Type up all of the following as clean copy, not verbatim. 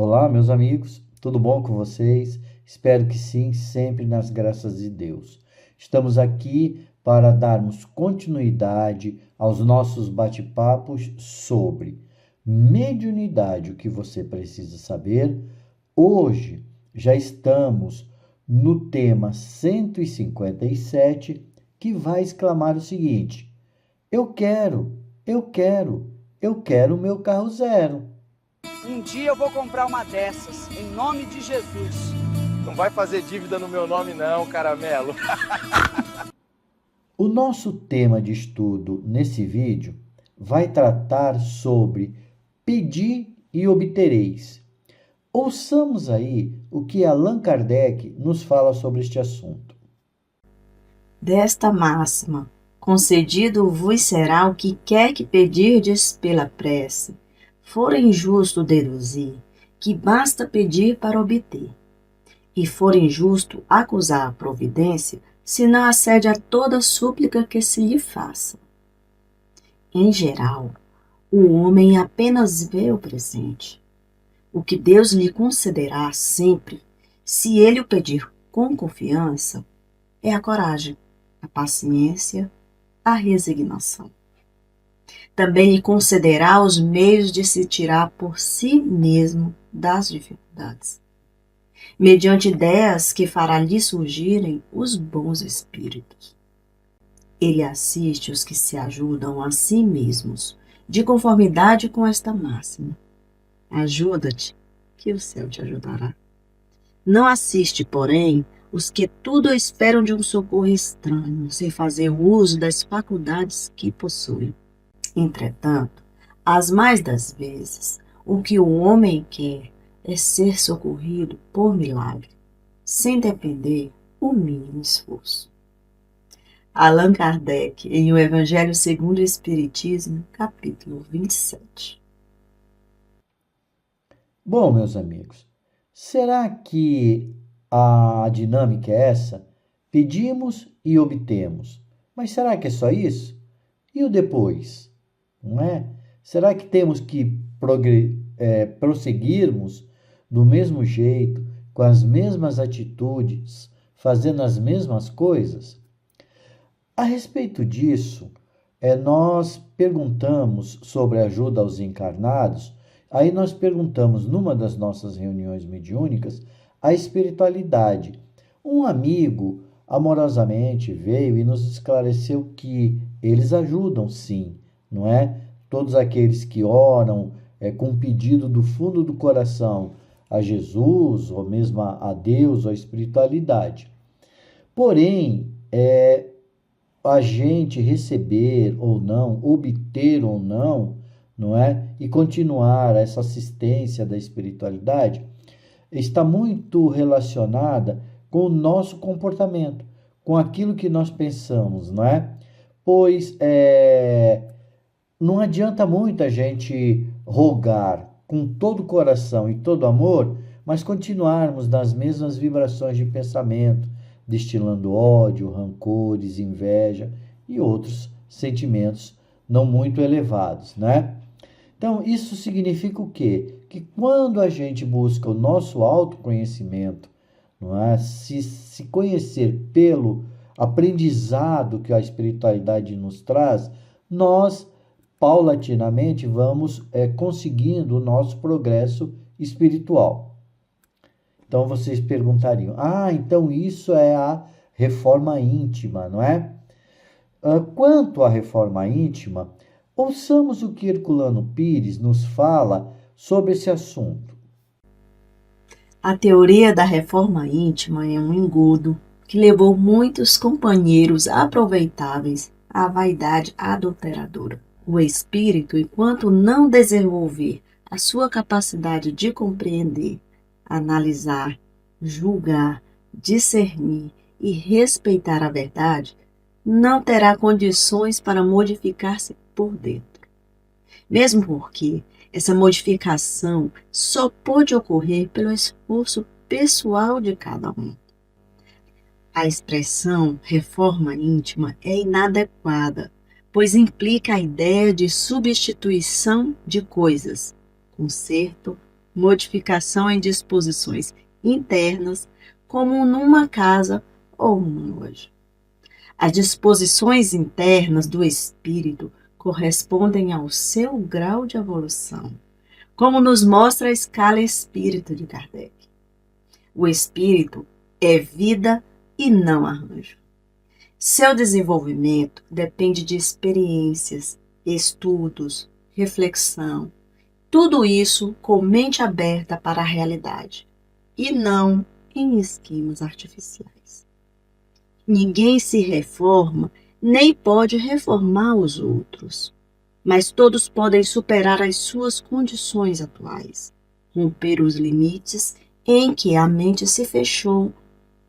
Olá, meus amigos, tudo bom com vocês? Espero que sim, sempre nas graças de Deus. Estamos aqui para darmos continuidade aos nossos bate-papos sobre mediunidade, o que você precisa saber. Hoje já estamos no tema 157, que vai exclamar o seguinte: Eu quero, eu quero, eu quero o meu carro zero. Um dia eu vou comprar uma dessas, em nome de Jesus. Não vai fazer dívida no meu nome não, caramelo. O nosso tema de estudo nesse vídeo vai tratar sobre pedir e obtereis. Ouçamos aí o que Allan Kardec nos fala sobre este assunto. Desta máxima, concedido vos será o que quer que pedirdes pela prece. For injusto deduzir que basta pedir para obter, e for injusto acusar a providência, se não acede a toda súplica que se lhe faça. Em geral, o homem apenas vê o presente. O que Deus lhe concederá sempre, se ele o pedir com confiança, é a coragem, a paciência, a resignação. Também lhe concederá os meios de se tirar por si mesmo das dificuldades, mediante ideias que fará lhe surgirem os bons espíritos. Ele assiste os que se ajudam a si mesmos, de conformidade com esta máxima: ajuda-te, que o céu te ajudará. Não assiste, porém, os que tudo esperam de um socorro estranho, sem fazer uso das faculdades que possuem. Entretanto, as mais das vezes, o que o homem quer é ser socorrido por milagre, sem depender o mínimo esforço. Allan Kardec, em O Evangelho segundo o Espiritismo, capítulo 27. Bom, meus amigos, será que a dinâmica é essa? Pedimos e obtemos. Mas será que é só isso? E o depois? Não é? Será que temos que prosseguirmos do mesmo jeito, com as mesmas atitudes, fazendo as mesmas coisas? A respeito disso, nós perguntamos sobre ajuda aos encarnados. Aí nós perguntamos numa das nossas reuniões mediúnicas a espiritualidade. Um amigo amorosamente veio e nos esclareceu que eles ajudam sim, não é? Todos aqueles que oram com pedido do fundo do coração a Jesus, ou mesmo a Deus, ou a espiritualidade. Porém, a gente receber ou não, obter ou não, não é? E continuar essa assistência da espiritualidade está muito relacionada com o nosso comportamento, com aquilo que nós pensamos, não é? Pois não adianta muito a gente rogar com todo o coração e todo amor, mas continuarmos nas mesmas vibrações de pensamento, destilando ódio, rancores, inveja e outros sentimentos não muito elevados, né? Então, isso significa o quê? Que quando a gente busca o nosso autoconhecimento, não é? Se conhecer pelo aprendizado que a espiritualidade nos traz, nós paulatinamente vamos conseguindo o nosso progresso espiritual. Então vocês perguntariam: então isso é a reforma íntima, não é? Quanto à reforma íntima, ouçamos o que Herculano Pires nos fala sobre esse assunto. A teoria da reforma íntima é um engodo que levou muitos companheiros aproveitáveis à vaidade adulteradora. O espírito, enquanto não desenvolver a sua capacidade de compreender, analisar, julgar, discernir e respeitar a verdade, não terá condições para modificar-se por dentro. Mesmo porque essa modificação só pode ocorrer pelo esforço pessoal de cada um. A expressão reforma íntima é inadequada, pois implica a ideia de substituição de coisas, conserto, modificação em disposições internas, como numa casa ou numa loja. As disposições internas do espírito correspondem ao seu grau de evolução, como nos mostra a escala espírito de Kardec. O espírito é vida e não arranjo. Seu desenvolvimento depende de experiências, estudos, reflexão, tudo isso com mente aberta para a realidade, e não em esquemas artificiais. Ninguém se reforma, nem pode reformar os outros, mas todos podem superar as suas condições atuais, romper os limites em que a mente se fechou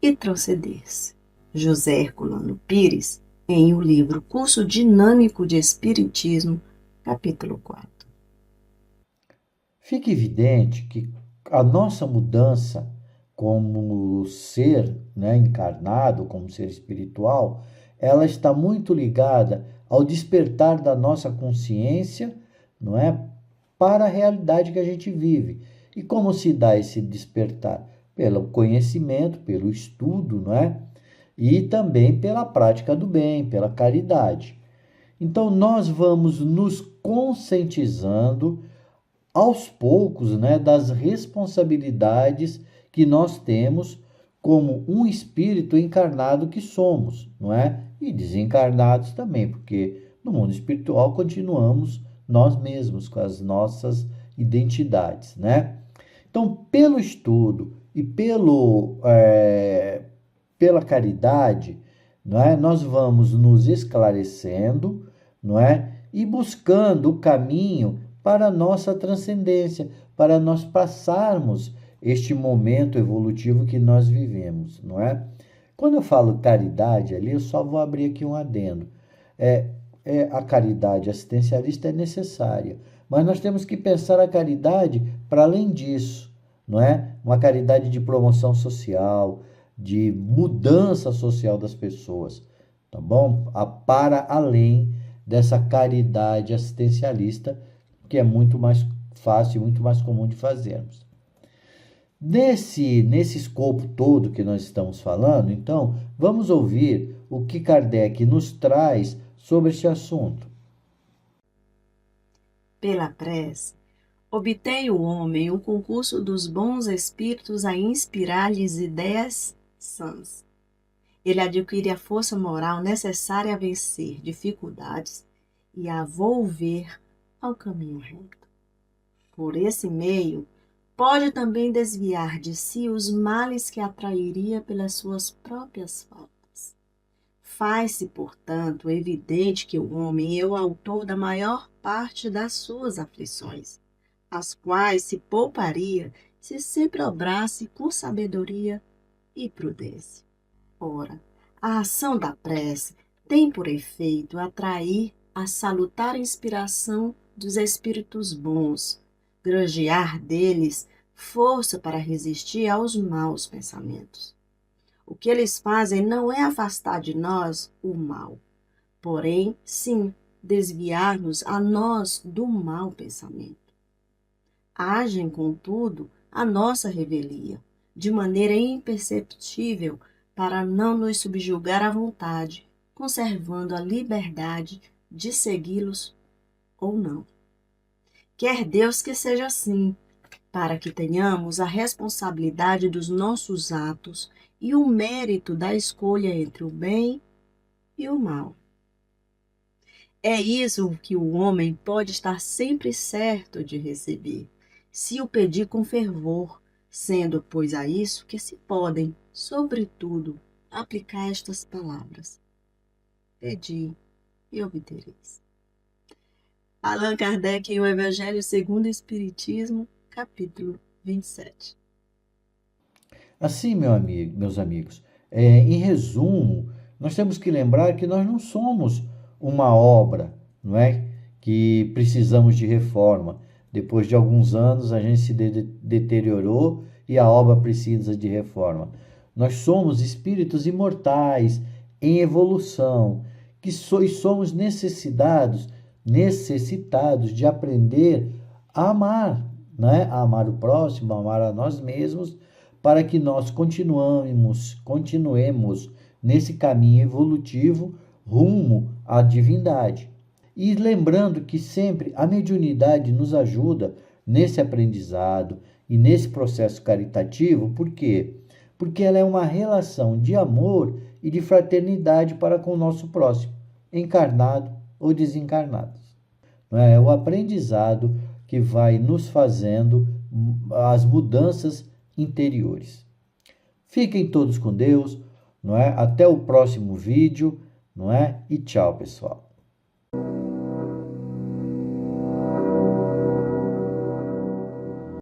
e transcender-se. José Herculano Pires, em o livro Curso Dinâmico de Espiritismo, capítulo 4. Fica evidente que a nossa mudança como ser, encarnado, como ser espiritual, ela está muito ligada ao despertar da nossa consciência, não é, para a realidade que a gente vive. E como se dá esse despertar? Pelo conhecimento, pelo estudo, não é? E também pela prática do bem, pela caridade. Então, nós vamos nos conscientizando aos poucos, das responsabilidades que nós temos como um espírito encarnado que somos, não é? E desencarnados também, porque no mundo espiritual continuamos nós mesmos com as nossas identidades, né? Então, pelo estudo e pela caridade, não é? Nós vamos nos esclarecendo, não é? E buscando o caminho para a nossa transcendência, para nós passarmos este momento evolutivo que nós vivemos, não é? Quando eu falo caridade ali, eu só vou abrir aqui um adendo. A caridade assistencialista é necessária, mas nós temos que pensar a caridade para além disso, não é? Uma caridade de promoção social, de mudança social das pessoas, tá bom? Para além dessa caridade assistencialista, que é muito mais fácil e muito mais comum de fazermos. Nesse escopo todo que nós estamos falando, então, vamos ouvir o que Kardec nos traz sobre este assunto. Pela prece, obtém o homem o concurso dos bons espíritos a inspirar-lhes ideias sãs. Ele adquire a força moral necessária a vencer dificuldades e a volver ao caminho reto. Por esse meio, pode também desviar de si os males que atrairia pelas suas próprias faltas. Faz-se, portanto, evidente que o homem é o autor da maior parte das suas aflições, as quais se pouparia se sempre obrasse com sabedoria e prudência. Ora, a ação da prece tem por efeito atrair a salutar inspiração dos espíritos bons, granjear deles força para resistir aos maus pensamentos. O que eles fazem não é afastar de nós o mal, porém, sim, desviar-nos a nós do mau pensamento. Agem, contudo, a nossa revelia, de maneira imperceptível para não nos subjugar à vontade, conservando a liberdade de segui-los ou não. Quer Deus que seja assim, para que tenhamos a responsabilidade dos nossos atos e o mérito da escolha entre o bem e o mal. É isso que o homem pode estar sempre certo de receber, se o pedir com fervor, sendo, pois, a isso que se podem, sobretudo, aplicar estas palavras: pedi e obtereis. Allan Kardec, em O Evangelho segundo o Espiritismo, capítulo 27. Assim, meus amigos, em resumo, nós temos que lembrar que nós não somos uma obra, não é? Que precisamos de reforma. Depois de alguns anos, a gente se deteriorou e a obra precisa de reforma. Nós somos espíritos imortais, em evolução, que somos necessitados de aprender a amar, né, a amar o próximo, a amar a nós mesmos, para que nós continuemos nesse caminho evolutivo rumo à divindade. E lembrando que sempre a mediunidade nos ajuda nesse aprendizado e nesse processo caritativo, por quê? Porque ela é uma relação de amor e de fraternidade para com o nosso próximo, encarnado ou desencarnado. É o aprendizado que vai nos fazendo as mudanças interiores. Fiquem todos com Deus, não é? Até o próximo vídeo, não é? E tchau, pessoal.